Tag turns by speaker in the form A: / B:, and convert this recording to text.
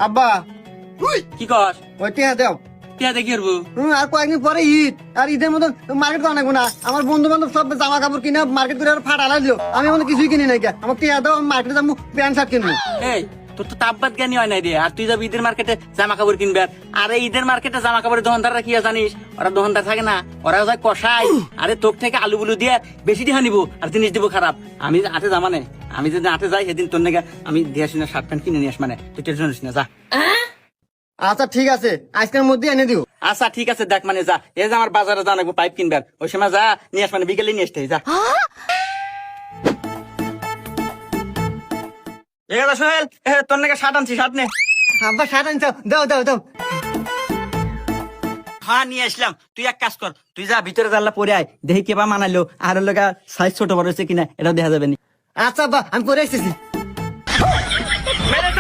A: আব্বা
B: কি কস
A: ওই টিয়া দেও।
B: টিয়া দেখি করবো
A: আর কয়েকদিন পরে ঈদ, আর ঈদের মতন মার্কেট করা লাগবো না। আমার বন্ধু বান্ধব সব জামা কাপড় কিনে মার্কেট করে ফাটা দিল, আমি এখন কিছুই কিনি নাই। আমার টিয়া দাও, মার্কেটে যাবো প্যান্ট শার্ট কিনবো।
B: এই তোর তো তাপবাদ জ্ঞানী হয় নাই রে, আর তুই যাবি ঈদের মার্কেটে জামা কাপড় কিনবে। আরে ঈদের মার্কেটে জামা কাপড়ের দোকানদাররা কি হয় জানিস? ওরা দোকানদার থাকে না, ওরা যায় কষাই। আরে তোর থেকে আলু বুলু দিয়ে বেশি দিয়ে নিবো আর জিনিস দিব খারাপ। আমি আটে যাবা নে, আমি যদি আটে যাই সেদিন তোর নাকি আমি দিয়ে আসি না, শার্ট প্যান্ট কিনে নিয়ে আস। মানে তুই টেনশন নিস না, যা।
A: আচ্ছা ঠিক আছে, আজকের মধ্যে এনে দিও।
B: আচ্ছা ঠিক আছে, দেখ মানে যা, এই যে আমার বাজারে যা লাগবো পাইপ কিনবে, ওই সময় যা নিয়ে আস, মানে বিকেলে নিয়ে আসতে যা। ঠিক আছে সোহেল, তোর নাকি শার্ট আনছি, শার্ট নে।
A: আব্বা শার্ট আনছো, দাও দাও দাও।
B: হ্যাঁ নিয়ে আসলাম। তুই এক কাজ কর, তুই যা ভিতরে জানলা পরে আয়, দেখি কেবা মানাইলো, আর লোকা সাইজ ছোট বড় হয়েছে কিনা এটাও দেখা যাবে নি।
A: আচ্ছা আব্বা, আমি পরে আসতেছি।